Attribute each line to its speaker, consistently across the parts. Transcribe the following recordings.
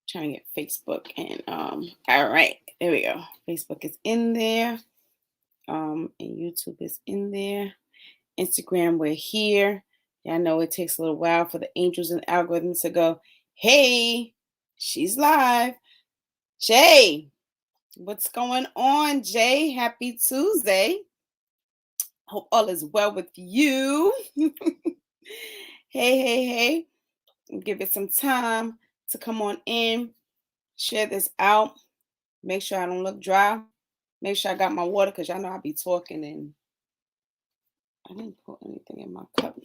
Speaker 1: Trying to get Facebook and all right, there we go. Facebook is in there. And YouTube is in there. Instagram, we're here. Yeah, I know it takes a little while for the angels and algorithms to go, hey, she's live. Jay, what's going on, Jay? Happy Tuesday. Hope all is well with you. Hey. Give it some time to come on in. Share this out. Make sure I don't look dry. Make sure I got my water because y'all know I'll be talking and I didn't put anything in my cup.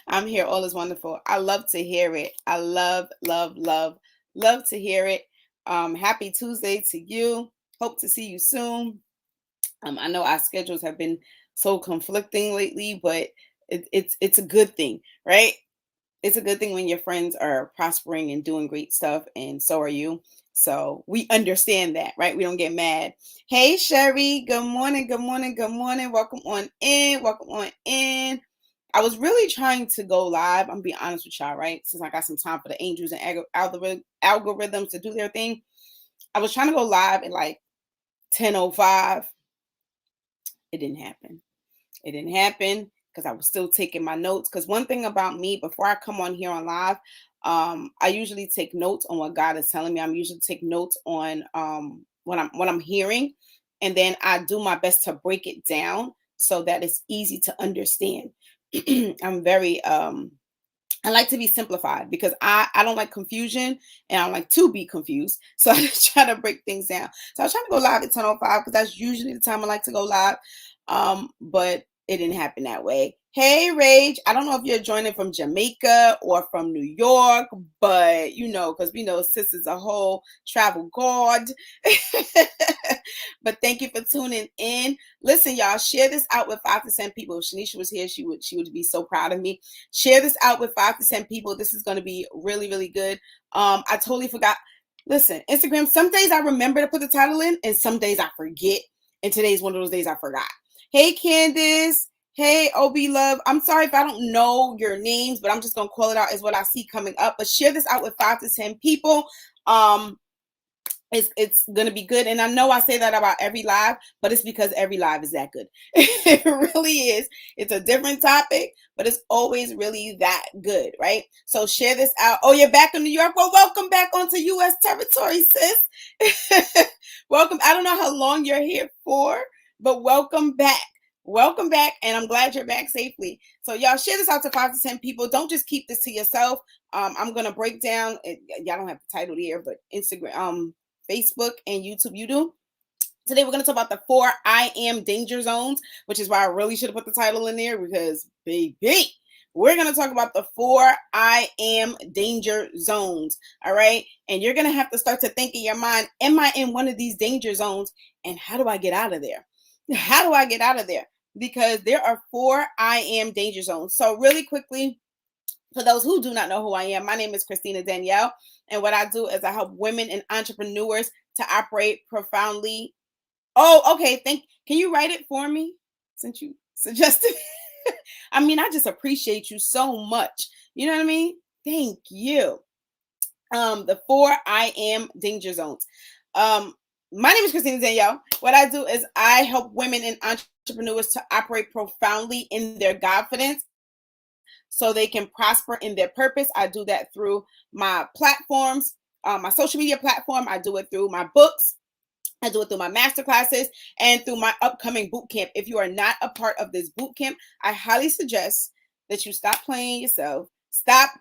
Speaker 1: I'm here. All is wonderful. I love to hear it. I love to hear it. Happy Tuesday to you. Hope to see you soon. I know our schedules have been so conflicting lately, but it's a good thing, right? It's a good thing when your friends are prospering and doing great stuff, and so are you. So we understand that, right? We don't get mad. Hey, Sherry. Good morning. Welcome on in. I was really trying to go live. I'm being honest with y'all, right? Since I got some time for the angels and algorithms to do their thing. I was trying to go live at like 10:05. It didn't happen. Because I was still taking my notes. Because one thing about me, before I come on here on live, I usually take notes on what God is telling me. I'm usually take notes on what I'm hearing, and then I do my best to break it down so that it's easy to understand. I'm very I like to be simplified because I don't like confusion and I don't like to be confused. So I just try to break things down. So I was trying to go live at 10:05 because that's usually the time I like to go live. But it didn't happen that way. Hey, Rage. I don't know if you're joining from Jamaica or from New York, but because we know sis is a whole travel god. But thank you for tuning in. Listen, y'all, share this out with 5 to 10 people. If Shanisha was here, she would be so proud of me. Share this out with 5 to 10 people. This is going to be really, really good. I totally forgot. Listen, Instagram, some days I remember to put the title in and some days I forget. And today's one of those days I forgot. Hey, Candace. Hey, OB Love. I'm sorry if I don't know your names, but I'm just going to call it out as what I see coming up. But share this out with 5 to 10 people. It's going to be good. And I know I say that about every live, but it's because every live is that good. It really is. It's a different topic, but it's always really that good, right? So share this out. Oh, you're back in New York? Well, welcome back onto U.S. territory, sis. Welcome. I don't know how long you're here for, but welcome back. Welcome back, and I'm glad you're back safely. So y'all share this out to 5 to 10 people. Don't just keep this to yourself. I'm going to break down, y'all don't have the title here, but Instagram, Facebook and YouTube, you do. Today we're going to talk about the 4 I am danger zones, which is why I really should have put the title in there because, baby, we're going to talk about the 4 I am danger zones, all right? And you're going to have to start to think in your mind, am I in one of these danger zones, and how do I get out of there? How do I get out of there? Because there are 4 I am danger zones. So really quickly, for those who do not know who I am, my name is Christina Danielle, and what I do is I help women and entrepreneurs to operate profoundly. Oh, okay. Can you write it for me since you suggested? I mean, I just appreciate you so much. You know what I mean? Thank you. The 4 I am danger zones. My name is Christina Danielle. What I do is I help women and entrepreneurs to operate profoundly in their confidence so they can prosper in their purpose. I do that through my platforms, my social media platform. I do it through my books. I do it through my masterclasses and through my upcoming boot camp. If you are not a part of this boot camp, I highly suggest that you stop playing yourself. Stop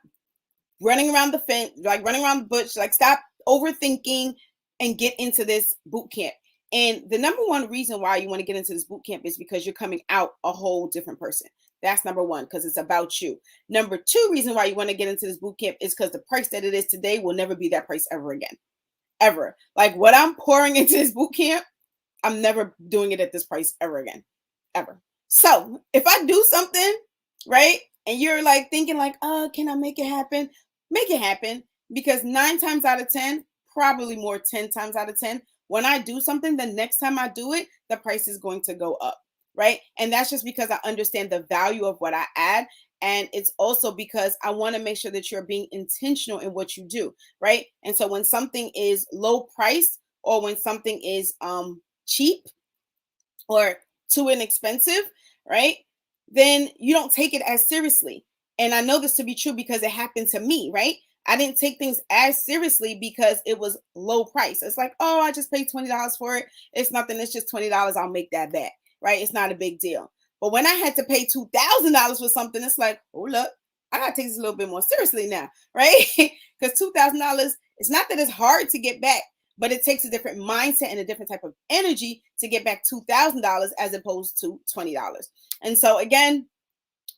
Speaker 1: running around the fence, like running around the bush, like stop overthinking and get into this boot camp. And the number one reason why you want to get into this boot camp is because you're coming out a whole different person. That's number one, because it's about you. Number two reason why you want to get into this boot camp is because the price that it is today will never be that price ever again. Ever. Like what I'm pouring into this boot camp, I'm never doing it at this price ever again. Ever. So if I do something, right, and you're like thinking like, oh, can I make it happen? Make it happen. Because 9 times out of 10, probably more 10 times out of 10, when I do something, the next time I do it, the price is going to go up. right? And that's just because I understand the value of what I add. And it's also because I want to make sure that you're being intentional in what you do, right? And so when something is low price, or when something is cheap or too inexpensive, right? Then you don't take it as seriously. And I know this to be true because it happened to me, right? I didn't take things as seriously because it was low price. It's like, oh, I just paid $20 for it. It's nothing. It's just $20. I'll make that back, right? It's not a big deal. But when I had to pay $2,000 for something, it's like, oh, look, I got to take this a little bit more seriously now, right? Because $2,000, it's not that it's hard to get back, but it takes a different mindset and a different type of energy to get back $2,000 as opposed to $20. And so again,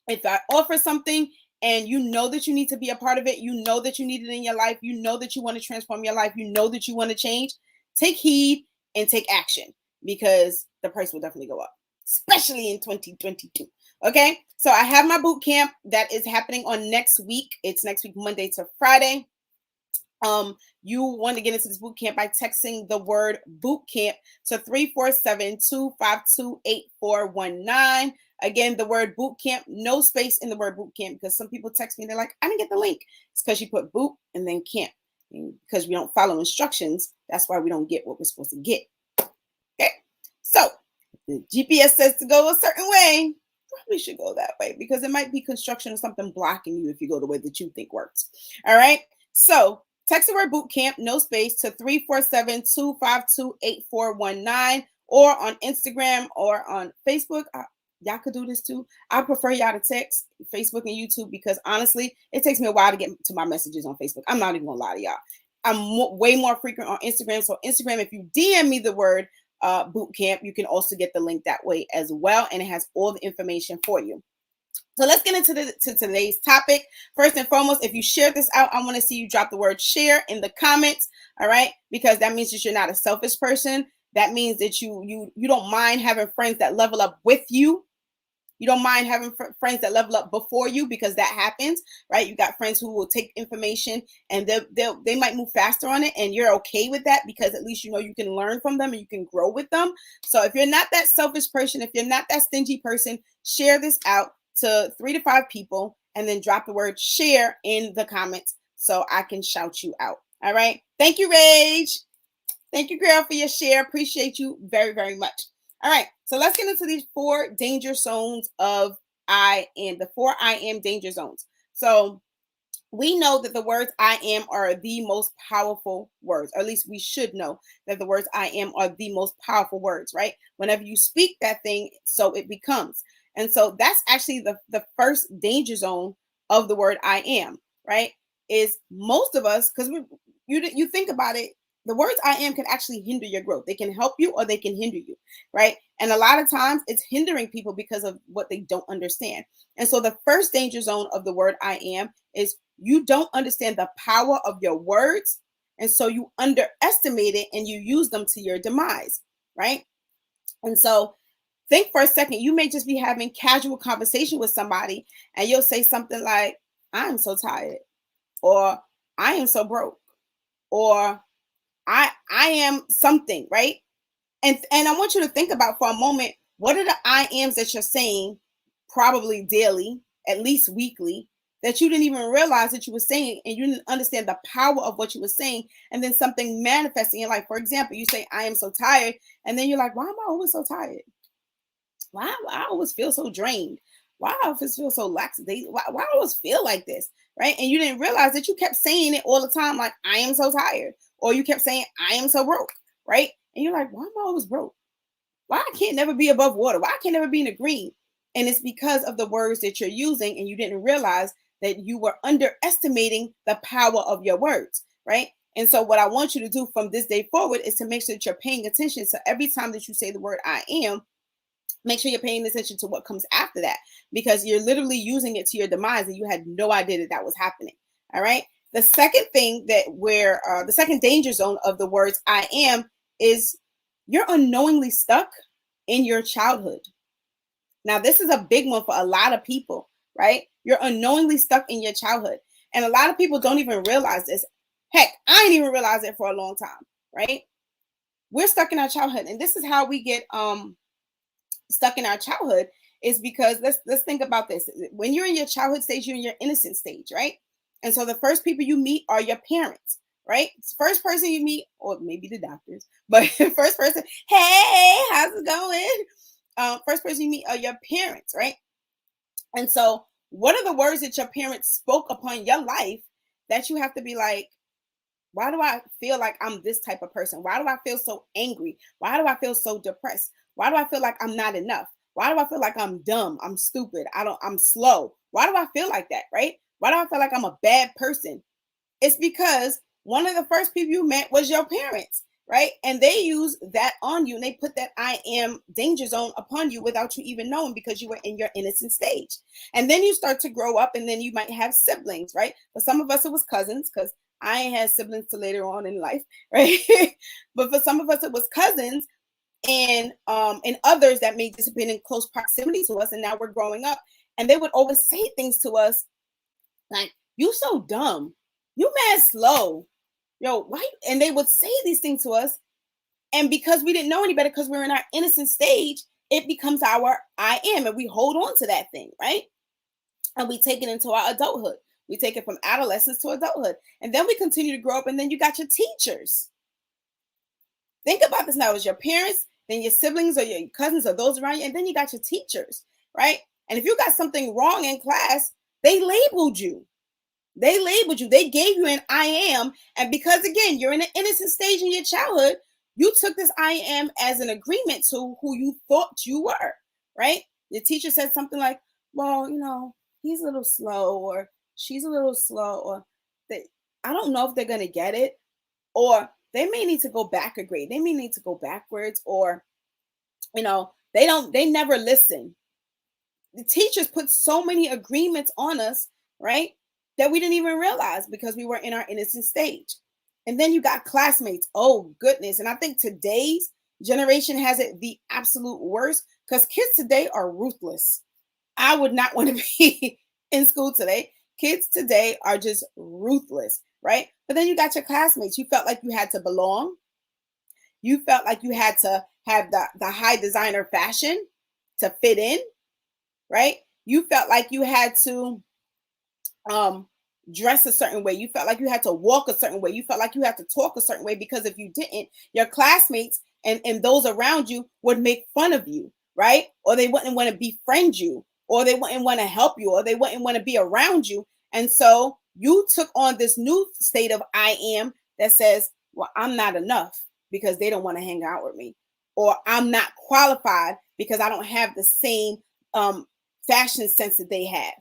Speaker 1: if I offer something and you know that you need to be a part of it, you know that you need it in your life, you know that you want to transform your life, you know that you want to change, take heed and take action, because the price will definitely go up, especially in 2022. Okay, so I have my boot camp that is happening on next week. It's next week, Monday to Friday. You want to get into this boot camp by texting the word boot camp to 347-252-8419. Again, the word boot camp, no space in the word boot camp, because some people text me and they're like, I didn't get the link. It's because you put boot and then camp. And because we don't follow instructions, that's why we don't get what we're supposed to get. Okay, so the GPS says to go a certain way. Probably should go that way, because it might be construction or something blocking you if you go the way that you think works. All right, so text the word boot camp, no space, to 347-252-8419, or on Instagram or on Facebook. Y'all could do this too. I prefer y'all to text Facebook and YouTube, because honestly, it takes me a while to get to my messages on Facebook. I'm not even gonna lie to y'all. I'm way more frequent on Instagram. So Instagram, if you DM me the word boot camp, you can also get the link that way as well, and it has all the information for you. So let's get into today's topic. First and foremost, if you share this out, I want to see you drop the word share in the comments. All right, because that means that you're not a selfish person. That means that you don't mind having friends that level up with you. You don't mind having friends that level up before you, because that happens, right? You got friends who will take information and they might move faster on it, and you're okay with that, because at least you know you can learn from them and you can grow with them. So if you're not that selfish person, if you're not that stingy person, share this out to 3 to 5 people, and then drop the word share in the comments so I can shout you out. All right. Thank you, Rage. Thank you, girl, for your share. Appreciate you very, very much. All right, so let's get into these 4 danger zones of I am, the 4 I am danger zones. So we know that the words I am are the most powerful words, or at least we should know that the words I am are the most powerful words, right? Whenever you speak that thing, so it becomes. And so that's actually the first danger zone of the word I am, right? Is most of us, because you think about it, the words I am can actually hinder your growth. They can help you or they can hinder you, right? And a lot of times it's hindering people because of what they don't understand. And so the first danger zone of the word I am is you don't understand the power of your words. And so you underestimate it and you use them to your demise, right? And so think for a second, you may just be having casual conversation with somebody and you'll say something like, I'm so tired, or I am so broke, or I am something, right? And I want you to think about for a moment, what are the I ams that you're saying probably daily, at least weekly, that you didn't even realize that you were saying, and you didn't understand the power of what you were saying, and then something manifesting in your life. For example, you say, I am so tired, and then you're like, why am I always so tired? Why I always feel so drained? Why I always feel so lax? Why I always feel like this, right? And you didn't realize that you kept saying it all the time, like, I am so tired. Or you kept saying, I am so broke, right? And you're like, why am I always broke? Why I can't never be above water? Why I can't never be in the green? And it's because of the words that you're using, and you didn't realize that you were underestimating the power of your words, right? And so what I want you to do from this day forward is to make sure that you're paying attention. So every time that you say the word I am, make sure you're paying attention to what comes after that, because you're literally using it to your demise and you had no idea that that was happening. All right. The second thing the second danger zone of the words I am is you're unknowingly stuck in your childhood. Now, this is a big one for a lot of people, right? You're unknowingly stuck in your childhood. And a lot of people don't even realize this. Heck, I didn't even realize it for a long time, right? We're stuck in our childhood. And this is how we get stuck in our childhood is because let's think about this. When you're in your childhood stage, you're in your innocent stage, right? And so the first people you meet are your parents, right? First person you meet, or maybe the doctors, but first person, hey, how's it going? First person you meet are your parents, right? And so, what are the words that your parents spoke upon your life that you have to be like, why do I feel like I'm this type of person? Why do I feel so angry? Why do I feel so depressed? Why do I feel like I'm not enough? Why do I feel like I'm dumb? I'm stupid. I'm slow. Why do I feel like that, right? Why do I feel like I'm a bad person? It's because one of the first people you met was your parents, right? And they use that on you and they put that I am danger zone upon you without you even knowing because you were in your innocent stage. And then you start to grow up and then you might have siblings, right? For some of us, it was cousins because I ain't had siblings till later on in life, right? But for some of us, it was cousins and others that may just have been in close proximity to us. And now we're growing up. And they would always say things to us like, you so dumb. You mad slow. Yo, why? And they would say these things to us. And because we didn't know any better, because we're in our innocent stage, it becomes our I am. And we hold on to that thing, right? And we take it into our adulthood. We take it from adolescence to adulthood. And then we continue to grow up. And then you got your teachers. Think about this now. It's your parents, then your siblings or your cousins or those around you. And then you got your teachers, right? And if you got something wrong in class, they labeled you. They labeled you. They gave you an I am. And because, again, you're in an innocent stage in your childhood, you took this I am as an agreement to who you thought you were, right? Your teacher said something like, well, he's a little slow or she's a little slow or I don't know if they're going to get it, or they may need to go back a grade. They may need to go backwards, or, they never listen. The teachers put so many agreements on us, right? That we didn't even realize because we were in our innocent stage. And then you got classmates. Oh, goodness. And I think today's generation has it the absolute worst because kids today are ruthless. I would not want to be in school today. Kids today are just ruthless, right? But then you got your classmates. You felt like you had to belong. You felt like you had to have the high designer fashion to fit in, right? You felt like you had to dress a certain way. You felt like you had to walk a certain way. You felt like you had to talk a certain way because if you didn't, your classmates and those around you would make fun of you, right? Or they wouldn't want to befriend you, or they wouldn't want to help you, or they wouldn't want to be around you. And so you took on this new state of I am that says, well, I'm not enough because they don't want to hang out with me, or I'm not qualified because I don't have the same fashion sense that they have,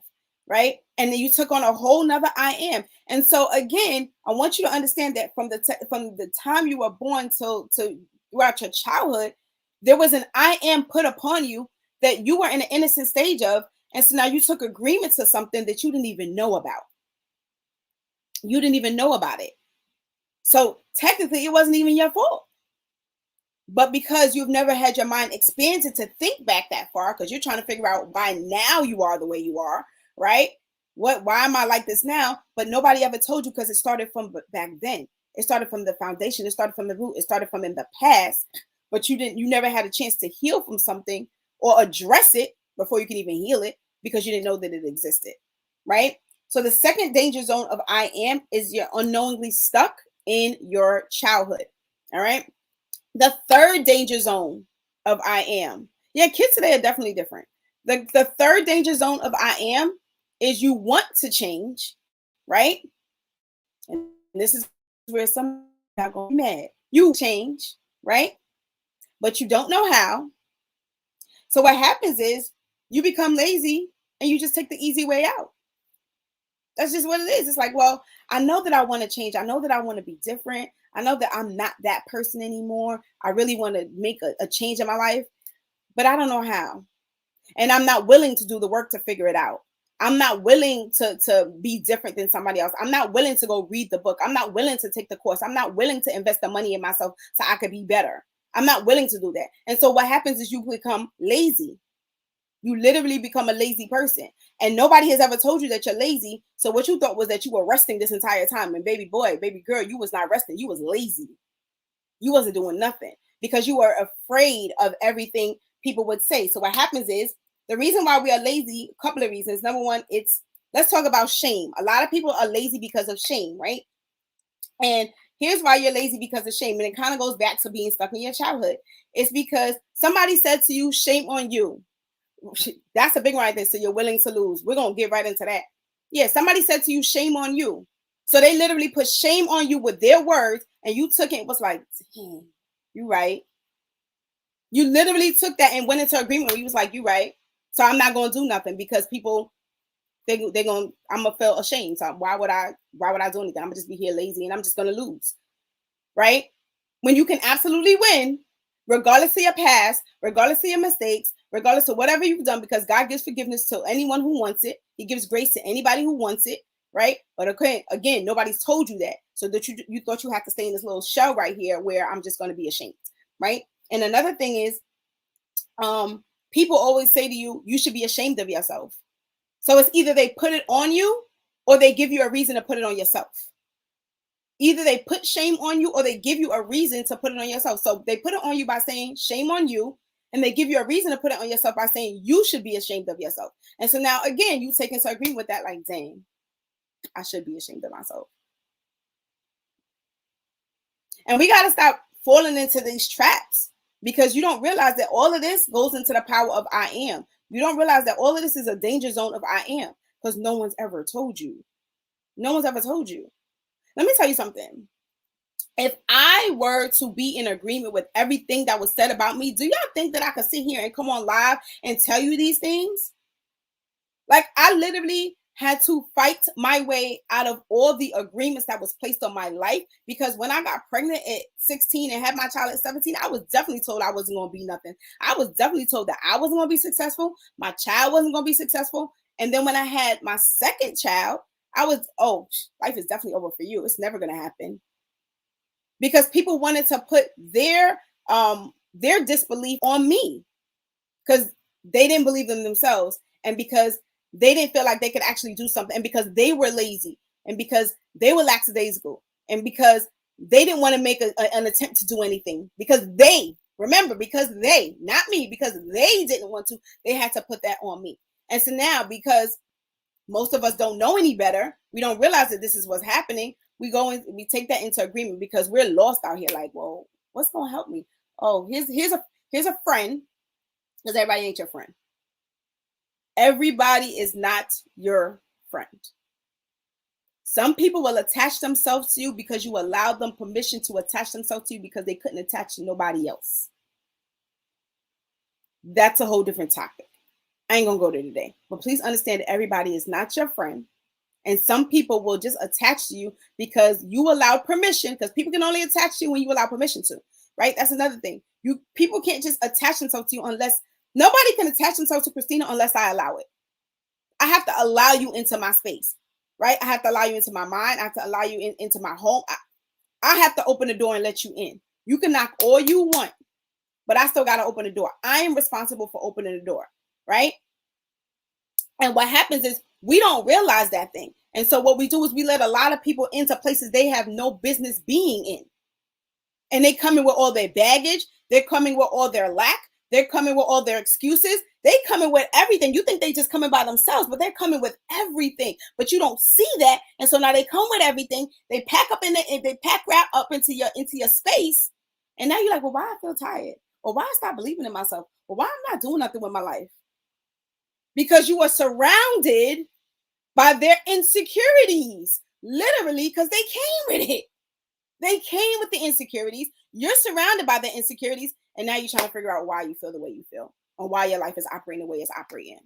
Speaker 1: right? And then you took on a whole nother I am. And so again, I want you to understand that from the time you were born till throughout your childhood, there was an I am put upon you that you were in an innocent stage of. And so now you took agreement to something that you didn't even know about. You didn't even know about it. So technically it wasn't even your fault. But because you've never had your mind expanded to think back that far, because you're trying to figure out why now you are the way you are, right? Why am I like this now? But nobody ever told you because it started from back then. It started from the foundation. It started from the root. It started from in the past. But you never had a chance to heal from something or address it before you can even heal it because you didn't know that it existed, right? So the second danger zone of I am is you're unknowingly stuck in your childhood, all right? The third danger zone of I am. Yeah, kids today are definitely different. The third danger zone of I am is you want to change, right? And this is where some are going to be mad. You change, right? But you don't know how. So what happens is you become lazy and you just take the easy way out. That's just what it is. It's like, well, I know that I want to change. I know that I want to be different. I know that I'm not that person anymore. I really want to make a change in my life, but I don't know how. And I'm not willing to do the work to figure it out. I'm not willing to be different than somebody else. I'm not willing to go read the book. I'm not willing to take the course. I'm not willing to invest the money in myself so I could be better. I'm not willing to do that. And so what happens is you become lazy. You literally become a lazy person. And nobody has ever told you that you're lazy. So what you thought was that you were resting this entire time. And baby boy, baby girl, you was not resting. You was lazy. You wasn't doing nothing because you were afraid of everything people would say. So what happens is, the reason why we are lazy, a couple of reasons. Number one, let's talk about shame. A lot of people are lazy because of shame, right? And here's why you're lazy, because of shame. And it kind of goes back to being stuck in your childhood. It's because somebody said to you, shame on you. That's a big one right there. So you're willing to lose. We're going to get right into that. Yeah, somebody said to you, shame on you. So they literally put shame on you with their words, and you took it and was like, damn, you right. You literally took that and went into agreement where you was like, you right. So I'm not going to do nothing, because people, I'm gonna feel ashamed. So why would I do anything? I'm gonna just be here lazy and I'm just gonna lose, right? When you can absolutely win, regardless of your past, regardless of your mistakes, regardless of whatever you've done, because God gives forgiveness to anyone who wants it. He gives grace to anybody who wants it, right? But okay, again, nobody's told you that, so that you thought you had to stay in this little shell right here where I'm just gonna be ashamed, right? And another thing is, people always say to you, you should be ashamed of yourself. So it's either they put it on you or they give you a reason to put it on yourself. Either they put shame on you or they give you a reason to put it on yourself. So they put it on you by saying shame on you, and they give you a reason to put it on yourself by saying you should be ashamed of yourself. And so now again, you take into agreement with that, like, dang, I should be ashamed of myself. And we got to stop falling into these traps, because you don't realize that all of this goes into the power of I am. You don't realize that all of this is a danger zone of I am, because no one's ever told you. No one's ever told you. Let me tell you something. If I were to be in agreement with everything that was said about me, do y'all think that I could sit here and come on live and tell you these things? Like, I literally had to fight my way out of all the agreements that was placed on my life, because when I got pregnant at 16 and had my child at 17, I was definitely told I wasn't going to be nothing. I was definitely told that I wasn't going to be successful. My child wasn't going to be successful. And then when I had my second child, I was, oh, life is definitely over for you. It's never going to happen. Because people wanted to put their disbelief on me, because they didn't believe in themselves, and because they didn't feel like they could actually do something, and because they were lazy, and because they were lackadaisical, and because they didn't want to make an attempt to do anything, because not me, because they didn't want to, they had to put that on me. And so now, because most of us don't know any better, we don't realize that this is what's happening. We take that into agreement, because we're lost out here. Like, well, what's going to help me? Oh, here's a friend, because everybody ain't your friend. Everybody is not your friend. Some people will attach themselves to you because you allowed them permission to attach themselves to you, because they couldn't attach to nobody else. That's a whole different topic. I ain't gonna go there today, but please understand that everybody is not your friend. And some people will just attach to you because you allowed permission, because people can only attach to you when you allow permission to, right? That's another thing. People can't just attach themselves to you unless, nobody can attach themselves to Christina unless I allow it. I have to allow you into my space, right? I have to allow you into my mind. I have to allow you into my home. I have to open the door and let you in. You can knock all you want, but I still got to open the door. I am responsible for opening the door, right? And what happens is we don't realize that thing. And so what we do is we let a lot of people into places they have no business being in. And they come in with all their baggage. They're coming with all their lack. They're coming with all their excuses. They coming with everything. You think they just coming by themselves, but they're coming with everything. But you don't see that. And so now they come with everything. They pack wrap up into your space. And now you're like, well, why I feel tired? Or why I stop believing in myself? Or why I'm not doing nothing with my life? Because you are surrounded by their insecurities, literally, because they came with it. They came with the insecurities. You're surrounded by the insecurities, and now you're trying to figure out why you feel the way you feel, or why your life is operating the way it's operating.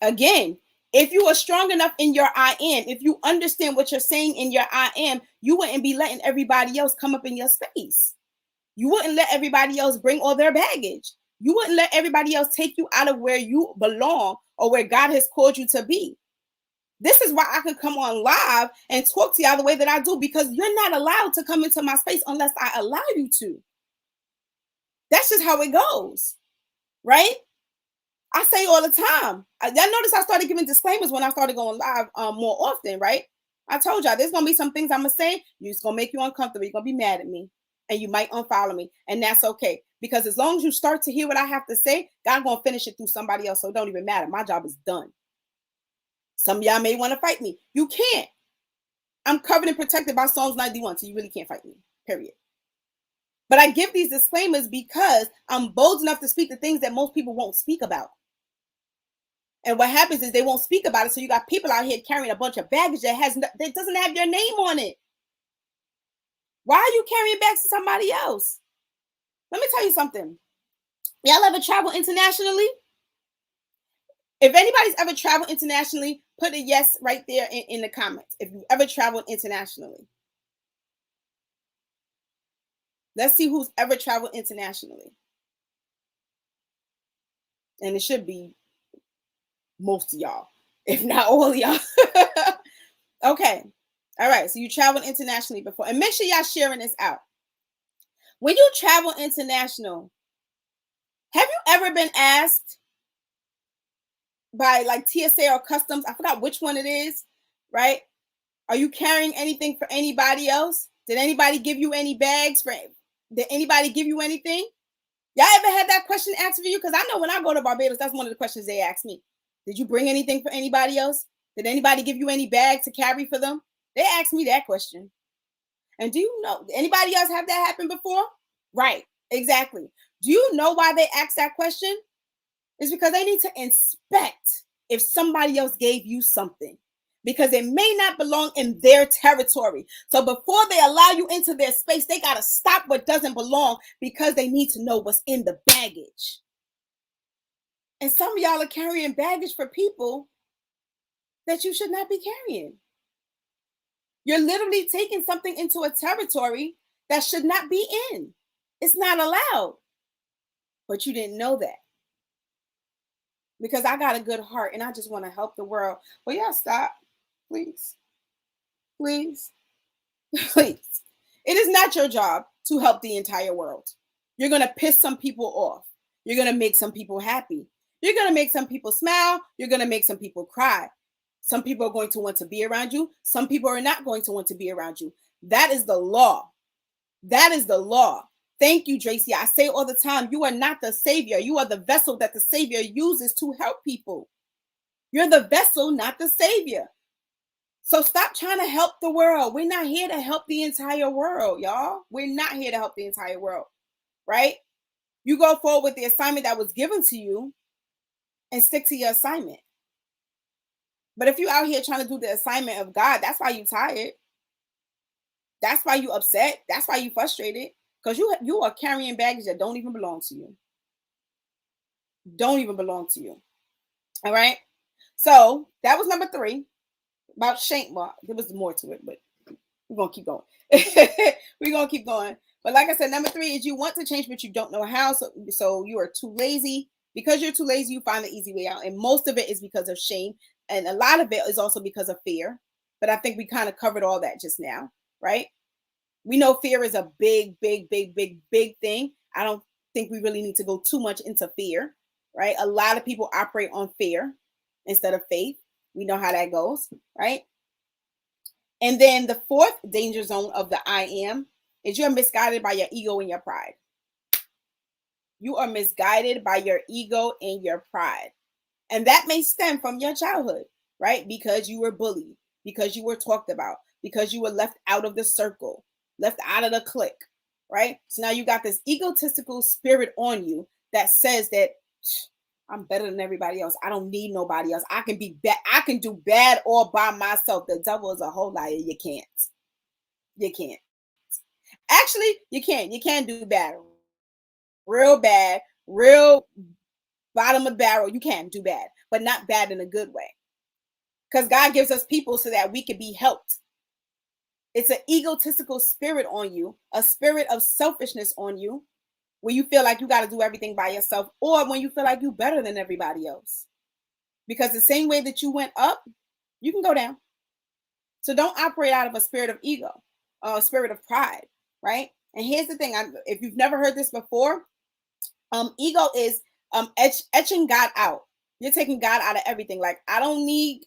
Speaker 1: Again, if you are strong enough in your I am, if you understand what you're saying in your I am, you wouldn't be letting everybody else come up in your space. You wouldn't let everybody else bring all their baggage. You wouldn't let everybody else take you out of where you belong or where God has called you to be. This is why I could come on live and talk to y'all the way that I do, because you're not allowed to come into my space unless I allow you to. That's just how it goes, right? I say all the time. Y'all notice I started giving disclaimers when I started going live more often, right? I told y'all there's going to be some things I'm going to say. It's going to make you uncomfortable. You're going to be mad at me, and you might unfollow me, and that's okay. Because as long as you start to hear what I have to say, God gonna finish it through somebody else. So it don't even matter. My job is done. Some of y'all may want to fight me. You can't. I'm covered and protected by Psalms 91, so you really can't fight me, period. But I give these disclaimers because I'm bold enough to speak the things that most people won't speak about. And what happens is they won't speak about it, so you got people out here carrying a bunch of baggage that doesn't have your name on it. Why are you carrying bags to somebody else? Let me tell you something. Y'all ever travel internationally? If anybody's ever traveled internationally, put a yes right there in the comments. If you ever traveled internationally. Let's see who's ever traveled internationally. And it should be most of y'all, if not all of y'all. Okay. All right. So you traveled internationally before. And make sure y'all sharing this out. When you travel international, have you ever been asked by like TSA or customs? I forgot which one it is, right? Are you carrying anything for anybody else? Did anybody give you any bags for? Did anybody give you anything? Y'all ever had that question asked for you? Because I know when I go to Barbados, that's one of the questions they ask me. Did you bring anything for anybody else? Did anybody give you any bags to carry for them? They asked me that question. And do you know anybody else have that happen before? Right, exactly. Do you know why they asked that question? It's because they need to inspect if somebody else gave you something, because it may not belong in their territory. So before they allow you into their space, they got to stop what doesn't belong, because they need to know what's in the baggage. And some of y'all are carrying baggage for people that you should not be carrying. You're literally taking something into a territory that should not be in. It's not allowed. But you didn't know that. Because I got a good heart and I just want to help the world. Well, y'all stop. Please. Please. Please. It is not your job to help the entire world. You're going to piss some people off. You're going to make some people happy. You're going to make some people smile. You're going to make some people cry. Some people are going to want to be around you. Some people are not going to want to be around you. That is the law. That is the law. Thank you, Tracy. I say all the time, you are not the savior. You are the vessel that the savior uses to help people. You're the vessel, not the savior. So stop trying to help the world. We're not here to help the entire world, y'all. We're not here to help the entire world, right? You go forward with the assignment that was given to you and stick to your assignment. But if you're out here trying to do the assignment of God, that's why you're tired. That's why you're upset. That's why you're frustrated. Because you are carrying baggage that don't even belong to you. Don't even belong to you. All right. So that was number 3 about shame. Well, there was more to it, but we're going to keep going. We're going to keep going. But like I said, number 3 is you want to change, but you don't know how. So you are too lazy. Because you're too lazy, you find the easy way out. And most of it is because of shame. And a lot of it is also because of fear. But I think we kind of covered all that just now, right? We know fear is a big, big, big, big, big thing. I don't think we really need to go too much into fear, right? A lot of people operate on fear instead of faith. We know how that goes, right? And then the 4th danger zone of the I am is you're misguided by your ego and your pride. You are misguided by your ego and your pride. And that may stem from your childhood, right? Because you were bullied, because you were talked about, because you were left out of the circle, left out of the clique, right? So now you got this egotistical spirit on you that says that I'm better than everybody else. I don't need nobody else. I can be bad. I can do bad all by myself. The devil is a whole liar. You can't. You can't. Actually, you can. You can do bad. Real bad, real bottom of the barrel. You can do bad, but not bad in a good way. Because God gives us people so that we can be helped. It's an egotistical spirit on you, a spirit of selfishness on you, when you feel like you got to do everything by yourself, or when you feel like you're better than everybody else. Because the same way that you went up, you can go down. So don't operate out of a spirit of ego, a spirit of pride, right? And here's the thing: if you've never heard this before, ego is etching God out. You're taking God out of everything. Like, I don't need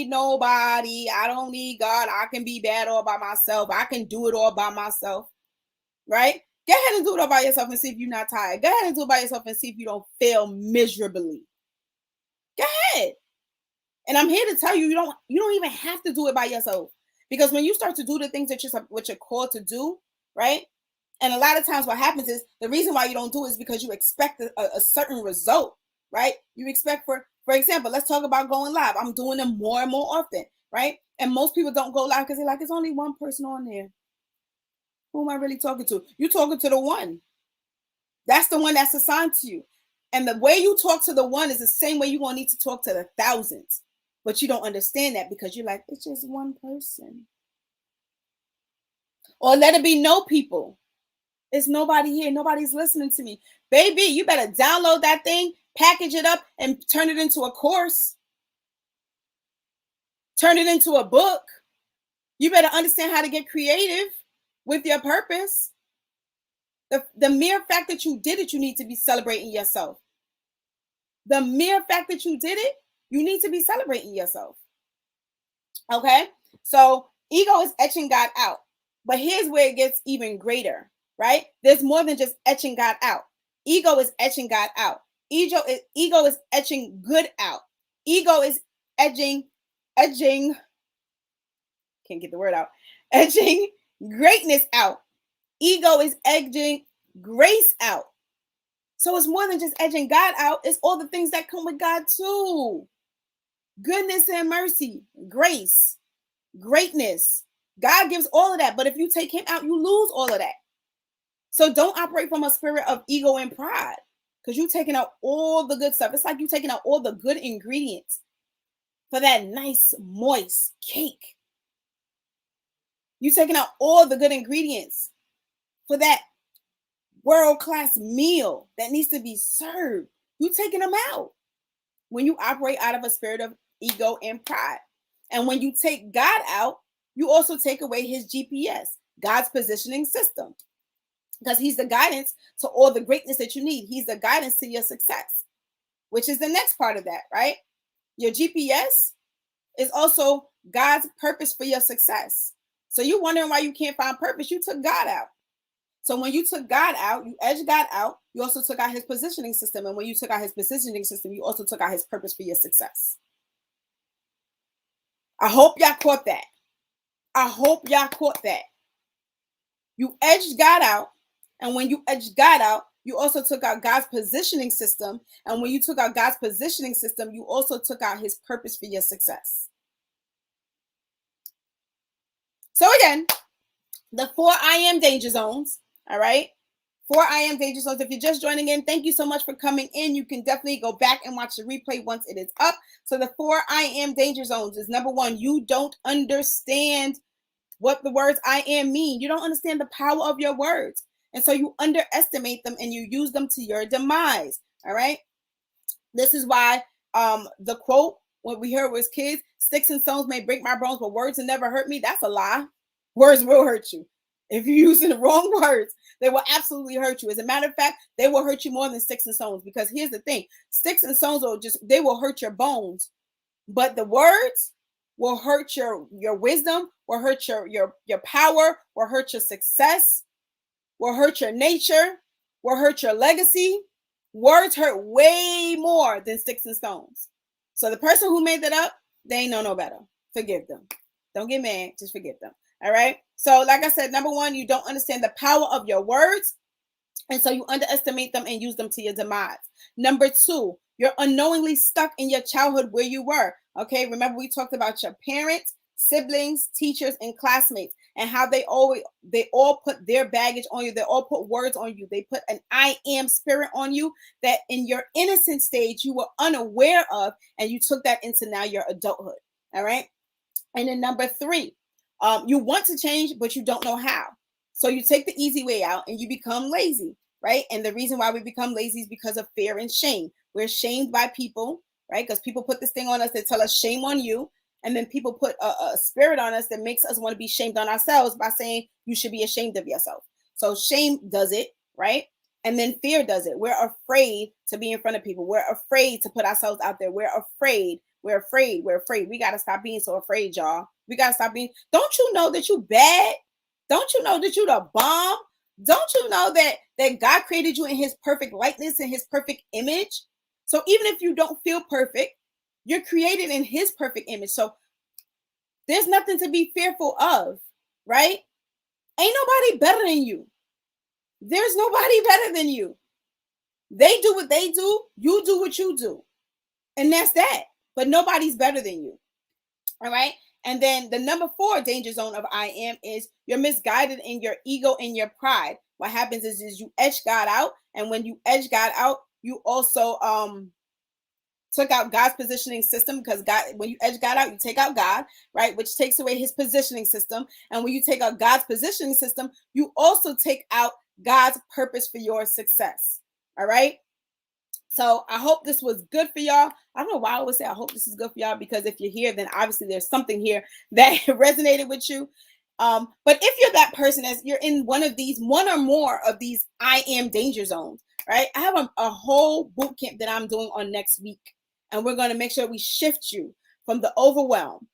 Speaker 1: nobody. I don't need God. I can be bad all by myself. I can do it all by myself. Right? Go ahead and do it all by yourself and see if you're not tired. Go ahead and do it by yourself and see if you don't fail miserably. Go ahead. And I'm here to tell you, you don't even have to do it by yourself. Because when you start to do the things that you're called to do, right? And a lot of times what happens is the reason why you don't do it is because you expect a certain result, right? You expect for example, let's talk about going live. I'm doing them more and more often, right? And most people don't go live because they're like, it's only one person on there. Who am I really talking to? You're talking to the one. That's the one that's assigned to you. And the way you talk to the one is the same way you're going to need to talk to the thousands. But you don't understand that because you're like, it's just one person. Or let it be no people. It's nobody here. Nobody's listening to me. Baby, you better download that thing, package it up, and turn it into a course. Turn it into a book. You better understand how to get creative with your purpose. The mere fact that you did it, you need to be celebrating yourself. The mere fact that you did it, you need to be celebrating yourself. Okay? So ego is etching God out. But here's where it gets even greater, right? There's more than just etching God out. Ego is etching God out. Ego is etching good out. Ego is edging, can't get the word out, edging greatness out. Ego is edging grace out. So it's more than just edging God out. It's all the things that come with God too. Goodness and mercy, grace, greatness. God gives all of that. But if you take him out, you lose all of that. So don't operate from a spirit of ego and pride because you're taking out all the good stuff. It's like you're taking out all the good ingredients for that nice, moist cake. You're taking out all the good ingredients for that world-class meal that needs to be served. You're taking them out when you operate out of a spirit of ego and pride. And when you take God out, you also take away his GPS, God's positioning system, because he's the guidance to all the greatness that you need. He's the guidance to your success, which is the next part of that, right? Your GPS is also God's purpose for your success. So you're wondering why you can't find purpose. You took God out. So when you took God out, you edged God out, you also took out his positioning system. And when you took out his positioning system, you also took out his purpose for your success. I hope y'all caught that. I hope y'all caught that. You edged God out. And when you edged God out, you also took out God's positioning system. And when you took out God's positioning system, you also took out his purpose for your success. So again, the 4 I am danger zones. All right. 4 I am danger zones. If you're just joining in, thank you so much for coming in. You can definitely go back and watch the replay once it is up. So the 4 I am danger zones is number 1, you don't understand what the words I am mean. You don't understand the power of your words. And so you underestimate them and you use them to your demise. All right. This is why the quote, what we heard was kids, sticks and stones may break my bones, but words will never hurt me. That's a lie. Words will hurt you. If you're using the wrong words, they will absolutely hurt you. As a matter of fact, they will hurt you more than sticks and stones, because here's the thing. Sticks and stones they will hurt your bones, but the words will hurt your wisdom, will hurt your power, will hurt your success, will hurt your nature, will hurt your legacy. Words hurt way more than sticks and stones. So the person who made that up, they ain't know no better. Forgive them. Don't get mad. Just forgive them. All right. So like I said, number 1, you don't understand the power of your words. And so you underestimate them and use them to your demise. Number 2, you're unknowingly stuck in your childhood where you were. Okay. Remember, we talked about your parents, siblings, teachers, and classmates, and how they all put their baggage on you. They all put words on you. They put an I am spirit on you that in your innocent stage you were unaware of, and you took that into now your adulthood. All right. And then number 3, you want to change, but you don't know how. So you take the easy way out and you become lazy, right? And the reason why we become lazy is because of fear and shame. We're shamed by people, right? Because people put this thing on us that tell us shame on you. And then people put a spirit on us that makes us want to be shamed on ourselves by saying you should be ashamed of yourself. So shame does it, right? And then fear does it. We're afraid to be in front of people. We're afraid to put ourselves out there. We're afraid. We got to stop being so afraid, y'all. We got to stop being. Don't you know that you bad? Don't you know that you the bomb? Don't you know that God created you in his perfect likeness and his perfect image? So even if you don't feel perfect, you're created in his perfect image. So there's nothing to be fearful of, right? Ain't nobody better than you. There's nobody better than you. They do what they do, you do what you do. And that's that. But nobody's better than you. All right. And then the number 4 danger zone of I am is you're misguided in your ego and your pride. What happens is you edge God out. And when you edge God out, you also took out God's positioning system, because God, when you edge God out, you take out God, right? Which takes away his positioning system. And when you take out God's positioning system, you also take out God's purpose for your success. All right. So I hope this was good for y'all. I don't know why I always say I hope this is good for y'all, because if you're here, then obviously there's something here that resonated with you. But if you're that person, as you're in one or more of these I am danger zones, right? I have a whole boot camp that I'm doing on next week. And we're going to make sure we shift you from the overwhelm,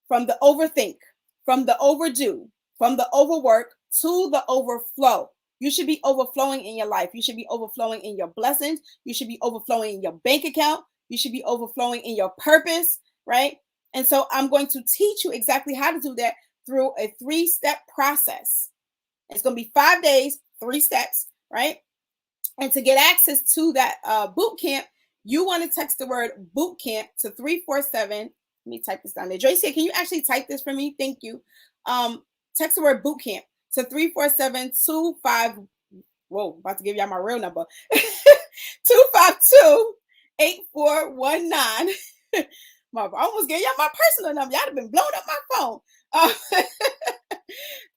Speaker 1: from the overthink, from the overdo, from the overwork to the overflow. You should be overflowing in your life. You should be overflowing in your blessings. You should be overflowing in your bank account. You should be overflowing in your purpose, right? And so I'm going to teach you exactly how to do that through a 3-step process. It's going to be 5 days, 3 steps, right? And to get access to that boot camp, you want to text the word boot camp to 347. Let me type this down there. Joyce, can you actually type this for me? Thank you. Text the word boot camp to 347-25. Whoa, about to give y'all my real number. 252-8419. I almost gave y'all my personal number. Y'all have been blowing up my phone.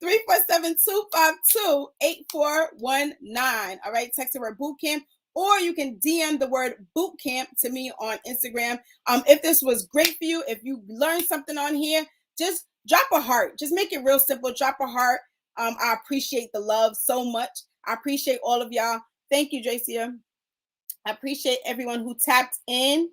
Speaker 1: 347-252-8419. All right, text the word boot camp, or you can DM the word boot camp to me on Instagram. If this was great for you, if you learned something on here, just drop a heart. Just make it real simple. Drop a heart. I appreciate the love so much. I appreciate all of y'all. Thank you, Jacia. I appreciate everyone who tapped in.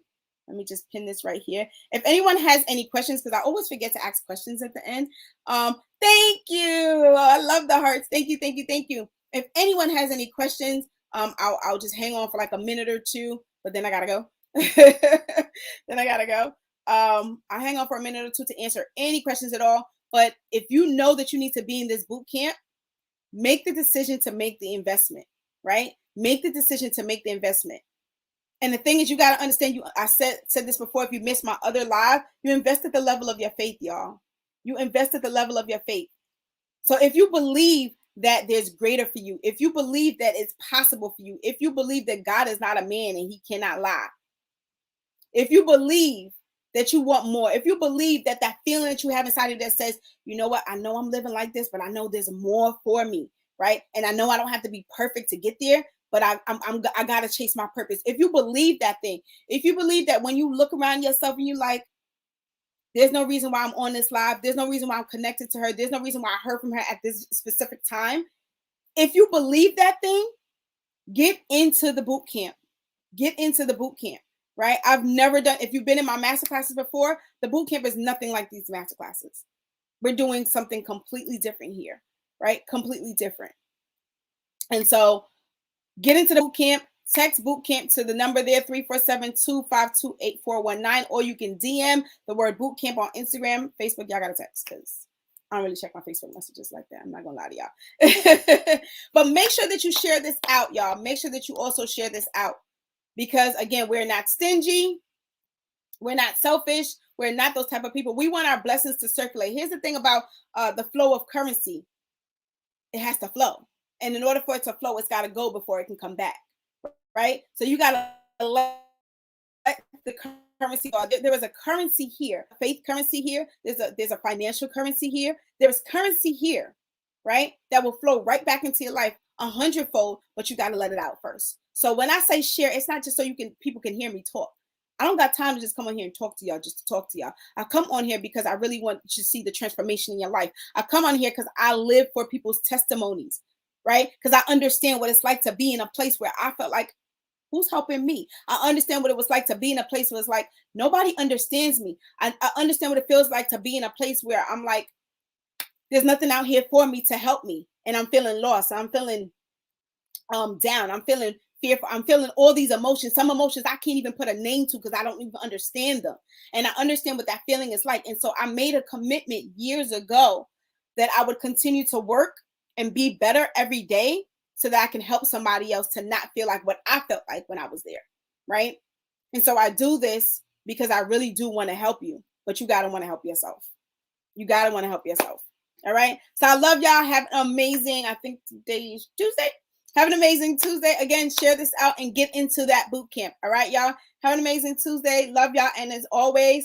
Speaker 1: Let me just pin this right here. If anyone has any questions, because I always forget to ask questions at the end. Thank you. I love the hearts. Thank you, thank you, thank you. If anyone has any questions, I'll just hang on for like a minute or two, but then I gotta go. I'll hang on for a minute or two to answer any questions at all. But if you know that you need to be in this boot camp, make the decision to make the investment, right? Make the decision to make the investment. And the thing is, you got to understand, I said this before, if you missed my other live, you invest at the level of your faith, y'all. You invest at the level of your faith. So if you believe that there's greater for you, if you believe that it's possible for you, if you believe that God is not a man and he cannot lie, if you believe that you want more, if you believe that feeling that you have inside of you that says, you know what, I know I'm living like this, but I know there's more for me, right? And I know I don't have to be perfect to get there, but I got to chase my purpose. If you believe that thing, if you believe that when you look around yourself and you like, there's no reason why I'm on this live, there's no reason why I'm connected to her, there's no reason why I heard from her at this specific time. If you believe that thing, get into the boot camp. Get into the boot camp, right? I've never done, if you've been in my master classes before, the boot camp is nothing like these master classes. We're doing something completely different here, right? Completely different. And so get into the boot camp, text boot camp to the number there, 347-252-8419, or you can DM the word boot camp on Instagram, Facebook. Y'all got to text, because I don't really check my Facebook messages like that. I'm not going to lie to y'all. But make sure that you share this out, y'all. Make sure that you also share this out, because again, we're not stingy. We're not selfish. We're not those type of people. We want our blessings to circulate. Here's the thing about the flow of currency. It has to flow. And in order for it to flow, it's got to go before it can come back, right? So you got to let the currency go. There is a currency here, a faith currency here. There's a financial currency here. There's currency here, right? That will flow right back into your life 100-fold, but you got to let it out first. So when I say share, it's not just so people can hear me talk. I don't got time to just come on here and talk to y'all just to talk to y'all. I come on here because I really want you to see the transformation in your life. I come on here because I live for people's testimonies, right? Because I understand what it's like to be in a place where I felt like, who's helping me? I understand what it was like to be in a place where it's like, nobody understands me. I understand what it feels like to be in a place where I'm like, there's nothing out here for me to help me. and I'm feeling lost. I'm feeling down. I'm feeling fearful. I'm feeling all these emotions. Some emotions I can't even put a name to because I don't even understand them. And I understand what that feeling is like. And so I made a commitment years ago that I would continue to work and be better every day so that I can help somebody else to not feel like what I felt like when I was there. Right. And so I do this because I really do want to help you, but you got to want to help yourself. You got to want to help yourself. All right. So I love y'all. Have an amazing, I think today is Tuesday. Have an amazing Tuesday. Again, share this out and get into that boot camp. All right, y'all. Have an amazing Tuesday. Love y'all. And as always,